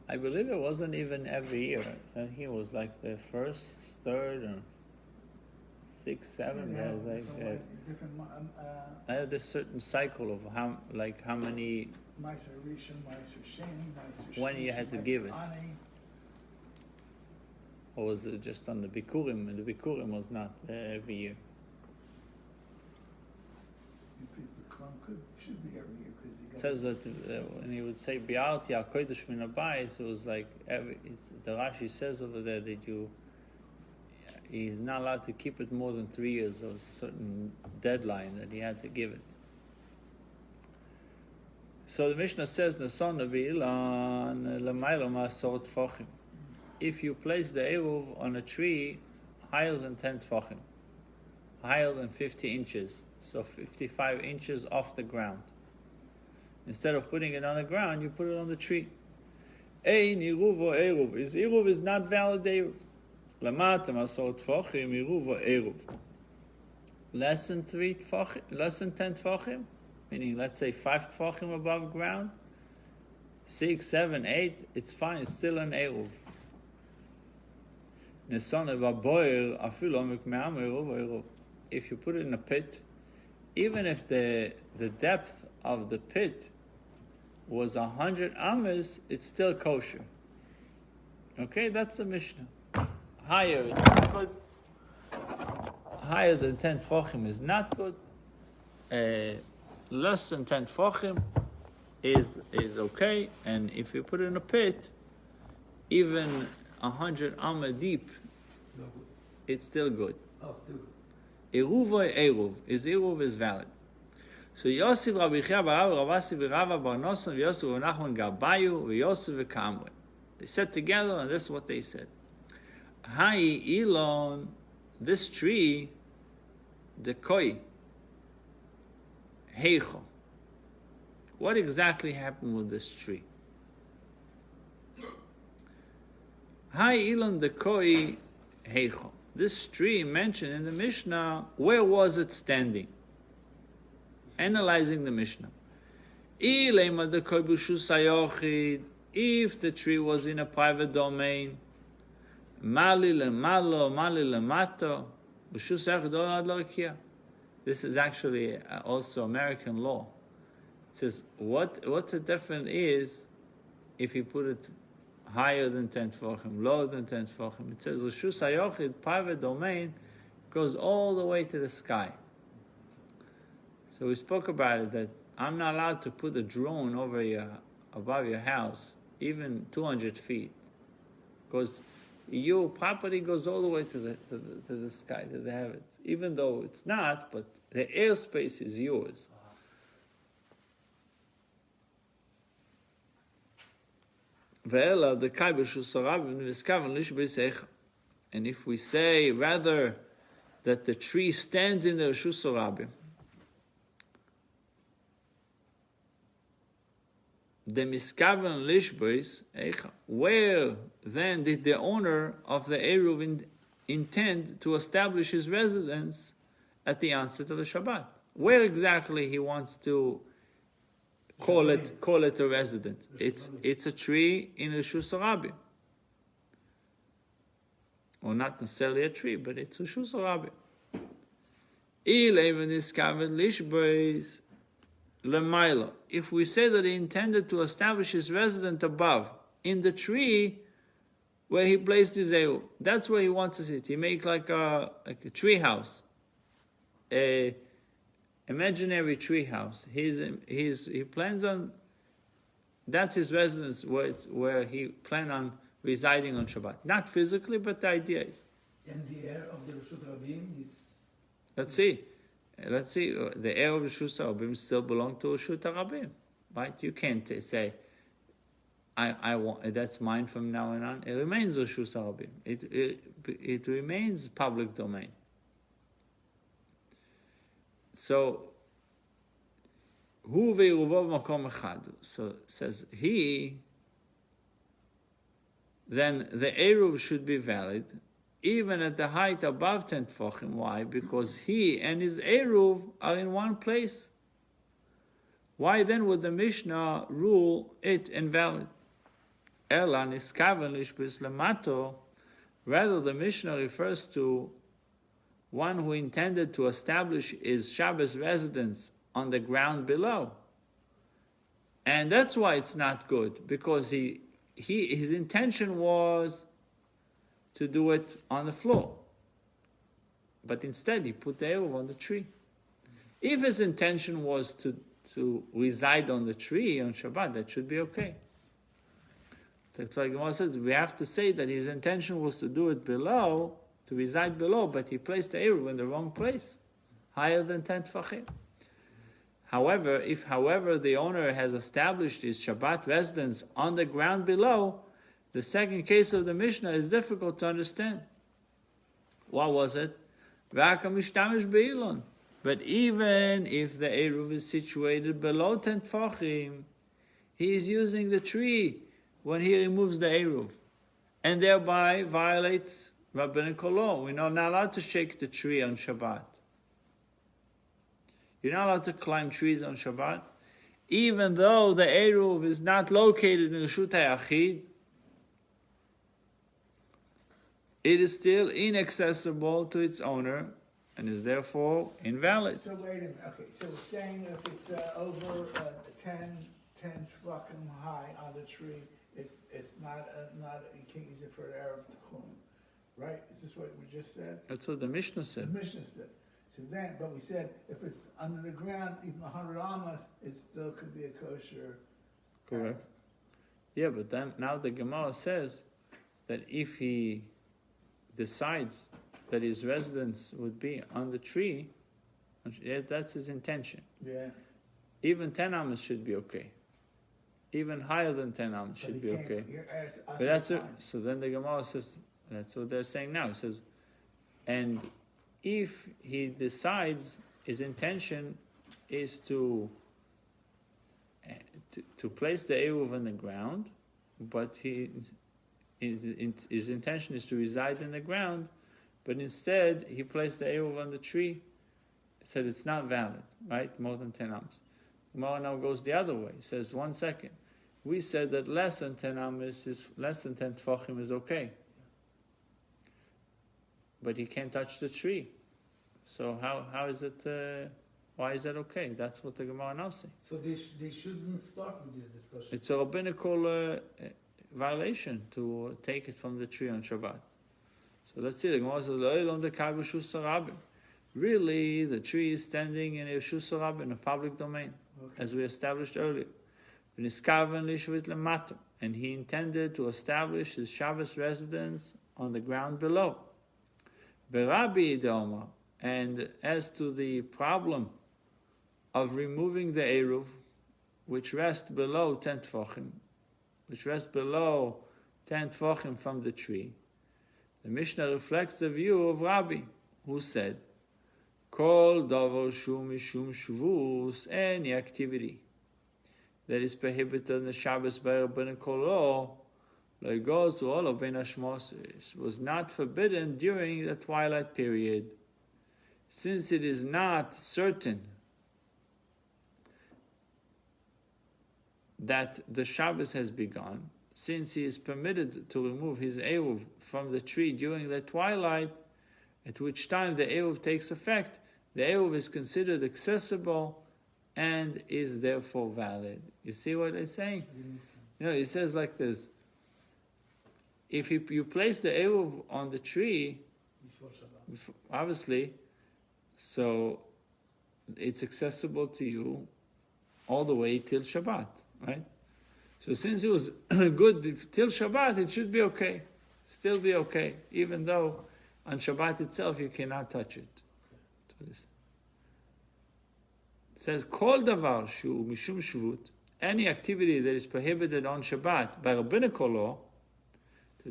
Speaker 1: I believe it wasn't even every year. I think it was like the first, third, and 6, 7.
Speaker 2: Yeah,
Speaker 1: There's like
Speaker 2: different
Speaker 1: I had a certain cycle of how many
Speaker 2: Meiser Rishon, Meiser Sheni, Meiser
Speaker 1: when you had to
Speaker 2: Shlishi,
Speaker 1: give
Speaker 2: Meiser
Speaker 1: it.
Speaker 2: Ani.
Speaker 1: or was it just on the Bikurim? And the Bikurim was not every year.
Speaker 2: You think the Quran should be every year because you
Speaker 1: It
Speaker 2: got.
Speaker 1: says that when he would say Bi'alti HaKodesh Min HaBayis, it was like the Rashi says over there that he's not allowed to keep it more than 3 years. There was a certain deadline that he had to give it. So the Mishnah says, "Nason Nabilan Lamailo Masor Tfachim." If you place the Eruv on a tree higher than 10 Tfachim, higher than 50 inches, so 55 inches off the ground, instead of putting it on the ground, you put it on the tree. Ein Eruv or Eruv. Eruv is not valid Eruv. Lamata Masor Tfachim Eruv or Eruv. Less than 10 Tfachim, meaning let's say 5 Tfachim above ground, 6, 7, 8, it's fine, it's still an Eruv. If you put it in a pit, even if the depth of the pit was 100 amas, it's still kosher. Okay, that's the Mishnah. Higher is not good. Higher than 10 tefachim is not good. Less than 10 tefachim is okay. And if you put it in a pit, even 100 amma deep,
Speaker 3: No good.
Speaker 1: it's still good.
Speaker 3: Oh, still good.
Speaker 1: Eruv is valid. So Yosef Rabbi Chia Bar Ravasi Rava Bar Noson Yosef Nachman Gabayu Yosef Kamwe. They said together, and this is what they said. Hai Elon, this tree, the koi, heicho. What exactly happened with this tree? Hai Elon, the koi, heicho. This tree mentioned in the Mishnah, where was it standing? Analyzing the Mishnah. If the tree was in a private domain, this is actually also American law. It says what the difference is if you put it higher than 10 tefachim, lower than 10 tefachim. It says Rishus HaYochid, private domain, goes all the way to the sky. So we spoke about it, that I'm not allowed to put a drone above your house, even 200 feet, because your property goes all the way to the sky, to the heavens, even though it's not, but the airspace is yours. And if we say rather that the tree stands in the Reshus Harabim, the miskaven lishbois, where then did the owner of the Eruvin intend to establish his residence at the onset of the Shabbat? Where exactly he wants to call it a residence. It's a tree in Rishus Rabim. Or not necessarily a tree, but it's Rishus Rabim. If we say that he intended to establish his residence above, in the tree where he placed his Eruv, that's where he wants to sit. He make like a tree house, a imaginary tree house. He plans on, that's his residence where he planned on residing on Shabbat. Not physically, but the idea is.
Speaker 3: And the heir of the Rishut Rabim is...
Speaker 1: Let's see. The heir of Rishus Rabim still belong to Rishut Rabim, right? You can't say, I want that's mine from now on. It remains Rishus Rabim. It remains public domain. So, hu ve'iruvov makom echad. So it says he. Then the eruv should be valid even at the height above 10 tefachim. Why? Because he and his eruv are in one place. Why then would the Mishnah rule it invalid? Ela niskaven lishbis lemato. Rather, the Mishnah refers to one who intended to establish his Shabbos residence on the ground below. And that's why it's not good, because his intention was to do it on the floor. But instead he put the Eruv on the tree. If his intention was to reside on the tree on Shabbat, that should be okay. That's why Gemara says we have to say that his intention was to do it below, to reside below, but he placed the Eruv in the wrong place, higher than 10 tefachim. However, if the owner has established his Shabbat residence on the ground below, the second case of the Mishnah is difficult to understand. What was it? But even if the Eruv is situated below 10 tefachim, he is using the tree when he removes the Eruv, and thereby violates rabbinical law. We're not allowed to shake the tree on Shabbat. You're not allowed to climb trees on Shabbat, even though the Eruv is not located in Rishut HaYachid. It is still inaccessible to its owner and is therefore invalid.
Speaker 2: So wait a minute, okay, so we're saying if it's over 10 tefachim high on the tree, it's not you can't use it for an Arab tchum, right? Is this what we just said?
Speaker 1: That's what the Mishnah said.
Speaker 2: The Mishnah said. So then, but we said if it's under the ground, even 100 amas, it still could be a kosher.
Speaker 1: Correct. Yeah, but then now the Gemara says that if he decides that his residence would be on the tree, that's his intention.
Speaker 2: Yeah.
Speaker 1: Even 10 amas should be okay. Even higher than 10 amas should be okay. But that's it. So then the Gemara says, that's what they're saying now. It says, and if he decides his intention is to place the Eruv on the ground, but his intention is to reside in the ground, but instead he placed the Eruv on the tree, said it's not valid, right? More than 10 amos. Gemara now goes the other way. He says, 1 second. We said that less than 10 amos is less than 10 tefachim is okay. But he can't touch the tree. So how is it, why is that okay? That's what the Gemara now says.
Speaker 3: So they shouldn't start with this discussion.
Speaker 1: It's a rabbinical violation to take it from the tree on Shabbat. So let's see, the Gemara says, really, the tree is standing in a Rishus Rabim, in a public domain, as we established earlier. And he intended to establish his Shabbos residence on the ground below. And as to the problem of removing the Eruv, which rests below 10 tefachim, from the tree, the Mishnah reflects the view of Rabbi, who said, Kol davar shu mishum shvus, any activity that is prohibited in the Shabbos by rabbinical law, like goes to all of Ben Hashmoses, was not forbidden during the twilight period, since it is not certain that the Shabbos has begun, since he is permitted to remove his Eruv from the tree during the twilight, at which time the Eruv takes effect, the Eruv is considered accessible and is therefore valid. You see what they're saying? He says like this: if you place the Eruv on the tree,
Speaker 3: Before Shabbat.
Speaker 1: obviously, so it's accessible to you all the way till Shabbat, right? So since it was good till Shabbat, it should be okay. Still be okay, even though on Shabbat itself you cannot touch it. So this. It says, Kol davar shu mishum shvut, any activity that is prohibited on Shabbat by rabbinical law,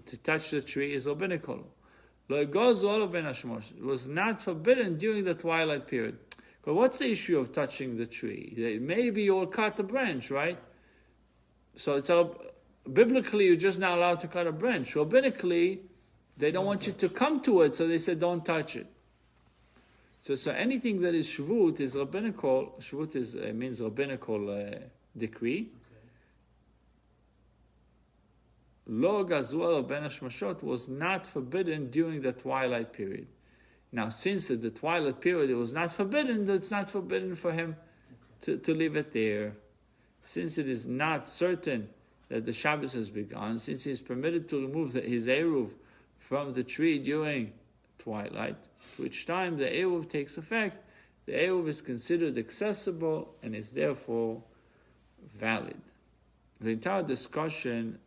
Speaker 1: to touch the tree is rabbinical law. Lo ygozu olav ben hashmosh, it was not forbidden during the twilight period. But what's the issue of touching the tree? Maybe you'll cut a branch, right? So it's biblically you're just not allowed to cut a branch. Rabbinically, they don't want you to come to it, so they said don't touch it. So anything that is shvut is rabbinical. Shvut means rabbinical decree. Lo gazuel ben hashmashot was not forbidden during the twilight period. Now, since the twilight period it was not forbidden, it's not forbidden for him to leave it there. Since it is not certain that the Shabbos has begun, since he is permitted to remove his Eruv from the tree during twilight, at which time the Eruv takes effect, the Eruv is considered accessible and is therefore valid. The entire discussion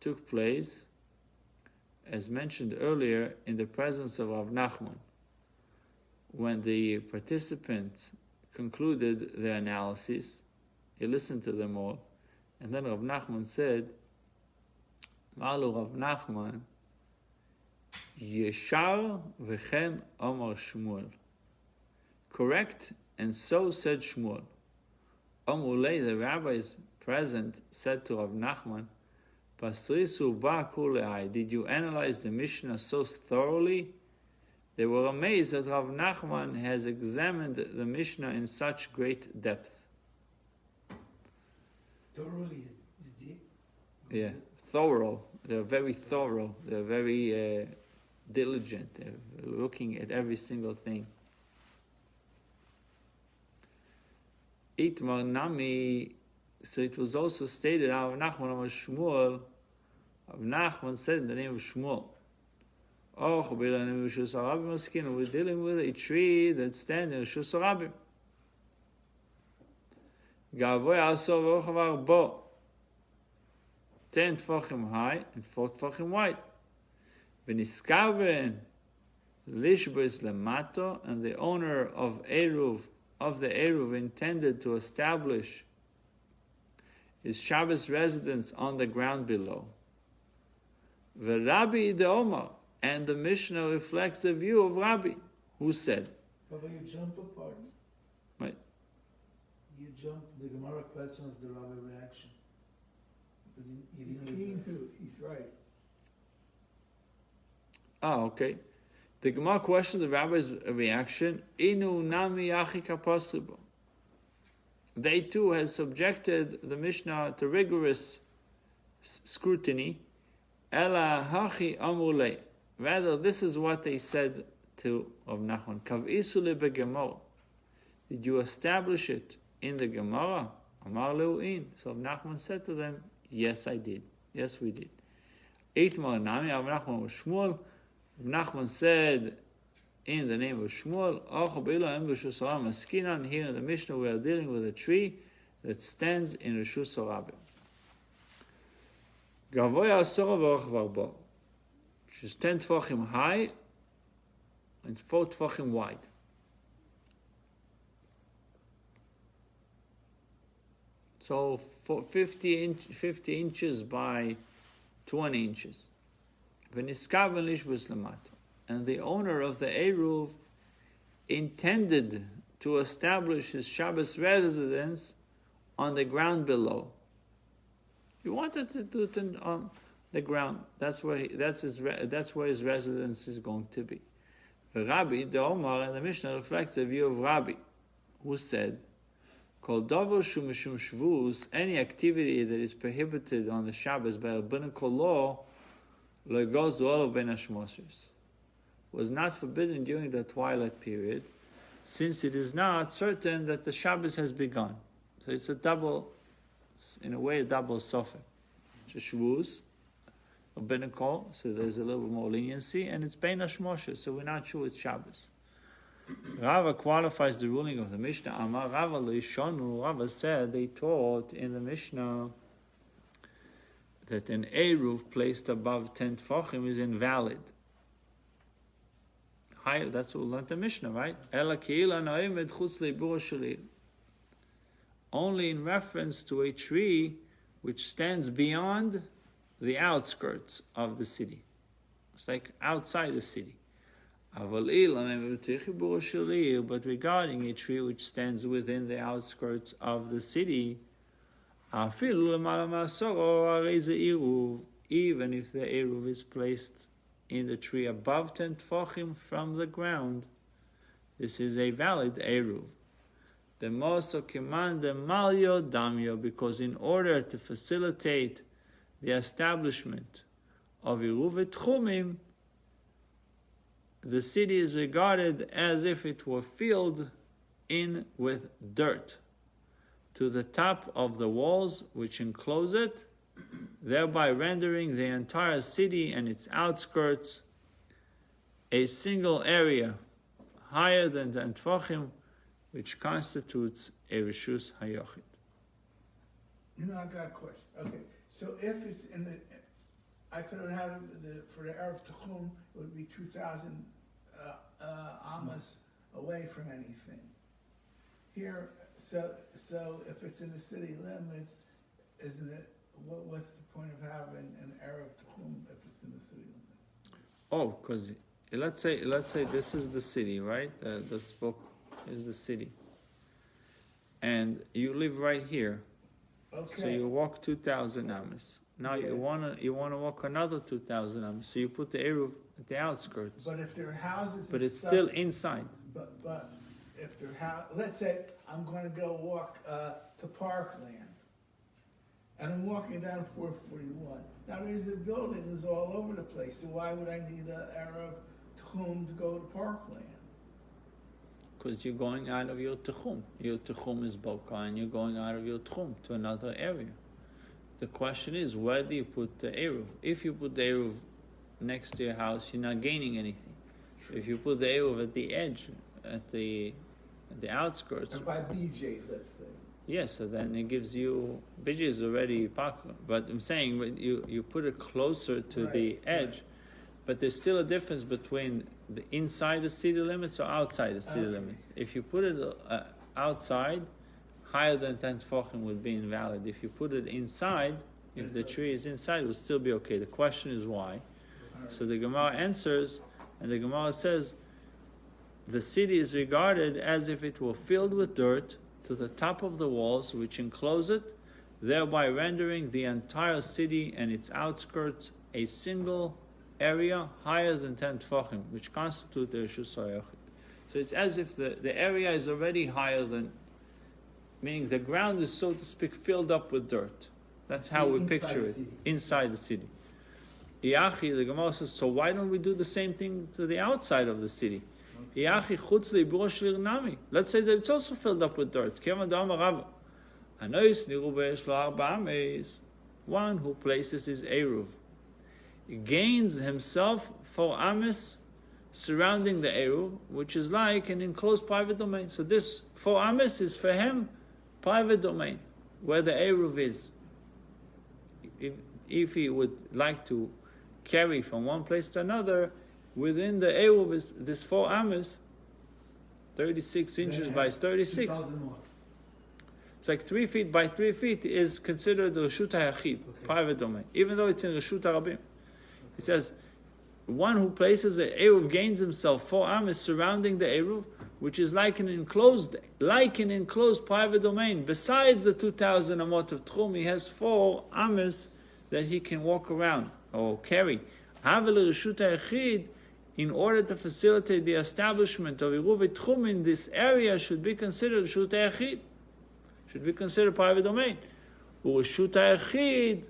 Speaker 1: took place, as mentioned earlier, in the presence of Rav Nachman. When the participants concluded their analysis, he listened to them all, and then Rav Nachman said, Malu Rav Nachman, Yeshar v'chen Omar Shmuel. Correct, and so said Shmuel. Omulei, the rabbis present, said to Rav Nachman, did you analyze the Mishnah so thoroughly? They were amazed that Rav Nachman has examined the Mishnah in such great depth.
Speaker 3: Thoroughly is deep.
Speaker 1: Yeah, thorough. They're very thorough. They're very diligent. They're looking at every single thing. Itmar Nami. So it was also stated, Rav Nachman was Shmuel. Rav Nachman said in the name of Shmuel, we're dealing with a tree that stands in Rishus Harabim. 10 tefachim high and 4 tefachim wide. V'niskaven lishbos lemato, and the owner of the Eruv intended to establish his Shabbos residence on the ground below. Rabbi de Omar, and the Mishnah reflects the view of Rabbi, who said,
Speaker 3: Rabbi, you jump a part.
Speaker 1: Right.
Speaker 3: You jump, the Gemara questions the Rabbi reaction. Because he didn't
Speaker 2: He's right.
Speaker 1: Okay. The Gemara questions the Rabbi's reaction, Inu nami achika possible. They too has subjected the Mishnah to rigorous scrutiny. Ela hachi amulei. Rather, this is what they said to Rav Nachman. Kavisu lebegemara. Did you establish it in the Gemara? Amar leu'in. So Rav Nachman said to them, yes, I did. Yes, we did. Eitmar nami. Rav Nachman was Shmuel. Rav Nachman said, in the name of Shmuel, here in the Mishnah we are dealing with a tree that stands in Rishus Harabim. Gavoya asora v'orach varbo, which is 10 tefachim high and 4 tefachim wide. So 50 inches by 20 inches. V'niskaven lishbos lemato. And the owner of the Eruv intended to establish his Shabbos residence on the ground below. He wanted to do it on the ground. That's where his residence is going to be. Rabbi, the Omar, and the Mishnah reflects the view of Rabbi, who said, Kol davar shu mishum shvus, any activity that is prohibited on the Shabbos by rabbinical law, lo goes olav ben hashmoshes, was not forbidden during the twilight period, since it is not certain that the Shabbos has begun. So it's a double, in a way, a double sofek. It's a shvus, rabbinical, so there's a little bit more leniency, and it's ben hashmoshes, so we're not sure it's Shabbos. Rava qualifies the ruling of the Mishnah. Amar Rava Leishonu. Rava said they taught in the Mishnah that an eruv placed above 10 tefachim is invalid. Higher, that's what we learned in the Mishnah, right? Ela keila noemed chutz leibur shalil. Only in reference to a tree which stands beyond the outskirts of the city. It's like outside the city. But regarding a tree which stands within the outskirts of the city, even if the eruv is placed in the tree above 10 tefachim from the ground, this is a valid eruv. The moso command the malyo damyo, because in order to facilitate the establishment of eruv tchumim, the city is regarded as if it were filled in with dirt to the top of the walls which enclose it, thereby rendering the entire city and its outskirts a single area higher than the tefachim, which constitutes a reshus hayochid.
Speaker 2: I got a question. Okay, so if it's in the, I thought it had for the Erev Tuchum, it would be 2,000 amas away from anything. Here, so if it's in the city limits, isn't it? What's the point of having an Erev Tuchum if it's in the city limits?
Speaker 1: Oh, because let's say this is the city, right? This book is the city, and you live right here.
Speaker 2: Okay.
Speaker 1: So you walk 2,000 amas. Now you wanna walk another 2,000 amas. So you put the eruv at the outskirts.
Speaker 2: But if there are houses,
Speaker 1: but
Speaker 2: and
Speaker 1: it's
Speaker 2: stuff,
Speaker 1: still inside.
Speaker 2: But if there let's say I'm going to go walk to Parkland, and I'm walking down 441. Now there's buildings all over the place. So why would I need an Erev Tchum to go to Parkland?
Speaker 1: Because you're going out of your Tchum. Your Tchum is Boka, and you're going out of your Tchum to another area. The question is, where do you put the Eruv? If you put the Eruv next to your house, you're not gaining anything. If you put the Eruv at the edge, at the outskirts.
Speaker 2: And by BJ's, let's say.
Speaker 1: Yes, so then it gives you, BJ is already Pakra. But I'm saying, when you put it closer to the edge, but there's still a difference between the inside the city limits or outside the city limits. If you put it outside, higher than 10 tefachim would be invalid. If you put it inside, if the tree is inside, it would still be okay. The question is why. So the Gemara answers, and the Gemara says, the city is regarded as if it were filled with dirt to the top of the walls which enclose it, thereby rendering the entire city and its outskirts a single area higher than 10 tefachim, which constitute the reshus hayochid. So it's as if the area is already higher than, meaning the ground is, so to speak, filled up with dirt. That's how we picture it, inside the city. Iachi, the Gemara says, so why don't we do the same thing to the outside of the city? Iachi chutz leibur shlir nami. Let's say that it's also filled up with dirt. One who places his eruv gains himself 4 ames surrounding the eruv, which is like an enclosed private domain. So this 4 ames is for him private domain, where the eruv is. If he would like to carry from one place to another, within the eruv is this 4 ames, 36 inches by 36. It's like 3 feet by 3 feet is considered the reshut hayachid, private domain, even though it's in reshut harabim. It says, one who places the eruv gains himself 4 ames surrounding the eruv, which is like an enclosed private domain. Besides the 2,000 amot of tchum, he has 4 ames that he can walk around or carry. In order to facilitate the establishment of eruv tchum in this area, should be considered reshut hayachid. should be considered private domain. Ureshut ha'echid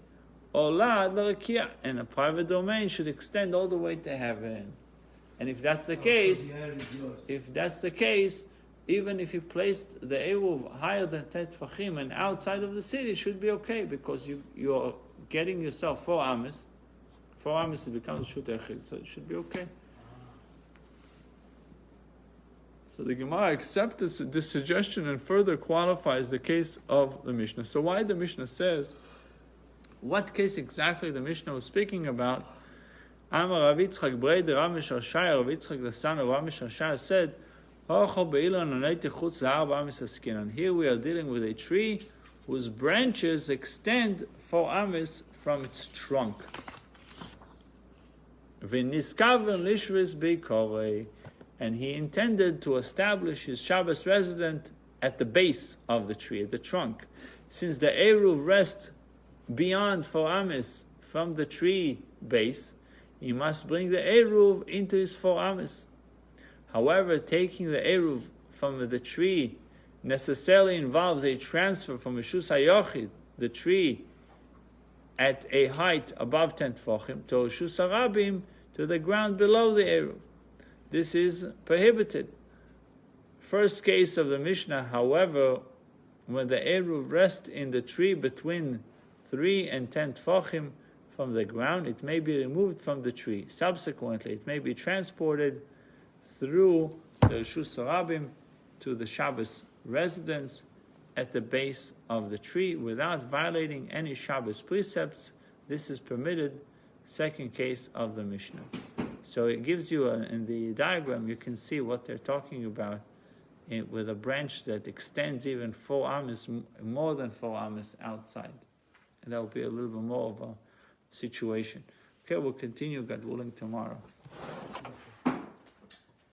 Speaker 1: ola ad l'rakia, and a private domain should extend all the way to heaven. And if that's the case, even if you placed the Eruv higher than 10 Tfachim and outside of the city, it should be okay, because you're getting yourself 4 ames. 4 ames, it becomes Shut Echid, so it should be okay. So the Gemara accepts this suggestion and further qualifies the case of the Mishnah. So why the Mishnah says, what case exactly the Mishnah was speaking about? Amar Rav Yitzchak Brei de Rav Menashe Amitay, Rav Yitzchak the son of Rav Menashe Amitay said, and here we are dealing with a tree whose branches extend 4 ames from its trunk. And he intended to establish his Shabbos residence at the base of the tree, at the trunk. Since the Eruv rests beyond 4 ames from the tree base, he must bring the Eruv into his 4 ames. However, taking the Eruv from the tree necessarily involves a transfer from Reshus HaYochid, the tree, at a height above 10 Tfachim, to Reshus HaRabim, to the ground below the Eruv. This is prohibited. First case of the Mishnah, however, when the Eruv rests in the tree between 3 and 10 Tfachim from the ground, it may be removed from the tree. Subsequently, it may be transported through the Reshus HaRabim to the Shabbos residence at the base of the tree without violating any Shabbos precepts. This is permitted. Second case of the Mishnah. So it gives you, in the diagram, you can see what they're talking about with a branch that extends even 4 ames, more than 4 ames outside. And that will be a little bit more of a situation. Okay, we'll continue, God willing, tomorrow.